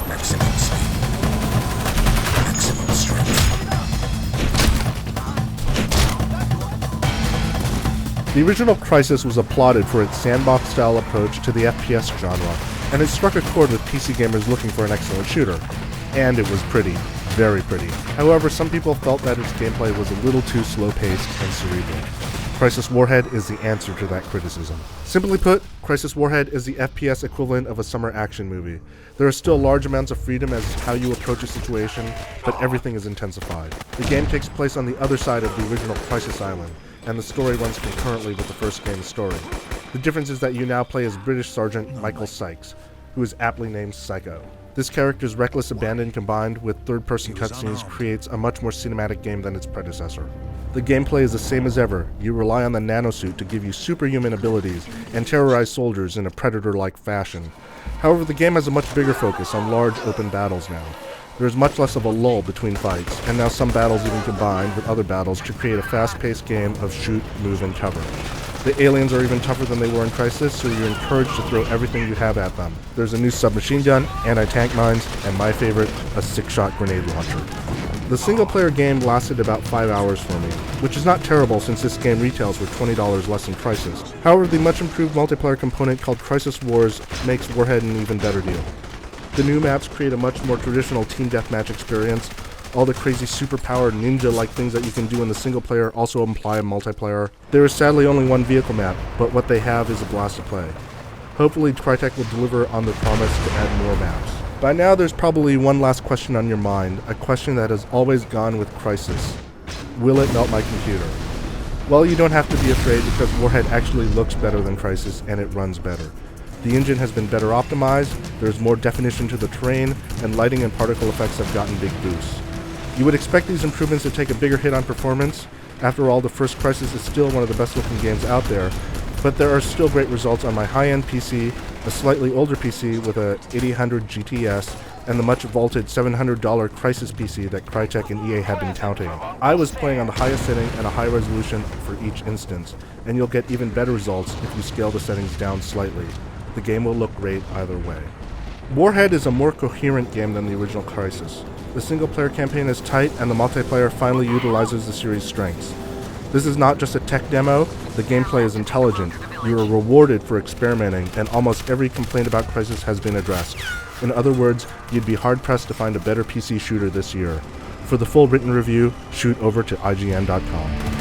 Maximum speed. Maximum strength. The original Crysis was applauded for its sandbox-style approach to the FPS genre, and it struck a chord with PC gamers looking for an excellent shooter. And it was pretty. Very pretty. However, some people felt that its gameplay was a little too slow-paced and cerebral. Crysis Warhead is the answer to that criticism. Simply put, Crysis Warhead is the FPS equivalent of a summer action movie. There are still large amounts of freedom as to how you approach a situation, but everything is intensified. The game takes place on the other side of the original Crysis Island, and the story runs concurrently with the first game's story. The difference is that you now play as British Sergeant Michael Sykes, who is aptly named Psycho. This character's reckless abandon combined with third-person cutscenes creates a much more cinematic game than its predecessor. The gameplay is the same as ever. You rely on the nanosuit to give you superhuman abilities and terrorize soldiers in a Predator-like fashion. However, the game has a much bigger focus on large open battles now. There is much less of a lull between fights, and now some battles even combine with other battles to create a fast-paced game of shoot, move, and cover. The aliens are even tougher than they were in Crysis, so you're encouraged to throw everything you have at them. There's a new submachine gun, anti-tank mines, and my favorite, a 6-shot grenade launcher. The single-player game lasted about 5 hours for me, which is not terrible since this game retails for $20 less than Crysis. However, the much-improved multiplayer component called Crysis Wars makes Warhead an even better deal. The new maps create a much more traditional team deathmatch experience. All the crazy super-powered ninja-like things that you can do in the single-player also imply in multiplayer. There is sadly only one vehicle map, but what they have is a blast to play. Hopefully, Crytek will deliver on their promise to add more maps. By now, there's probably one last question on your mind, a question that has always gone with Crysis. Will it melt my computer? Well, you don't have to be afraid because Warhead actually looks better than Crysis and it runs better. The engine has been better optimized, there's more definition to the terrain, and lighting and particle effects have gotten big boosts. You would expect these improvements to take a bigger hit on performance. After all, the first Crysis is still one of the best looking games out there, but there are still great results on my high-end PC, a slightly older PC with a 8000 GTS, and the much vaulted $700 Crysis PC that Crytek and EA have been touting. I was playing on the highest setting and a high resolution for each instance, and you'll get even better results if you scale the settings down slightly. The game will look great either way. Warhead is a more coherent game than the original Crysis. The single-player campaign is tight, and the multiplayer finally utilizes the series' strengths. This is not just a tech demo, the gameplay is intelligent. You are rewarded for experimenting, and almost every complaint about Crysis has been addressed. In other words, you'd be hard-pressed to find a better PC shooter this year. For the full written review, shoot over to IGN.com.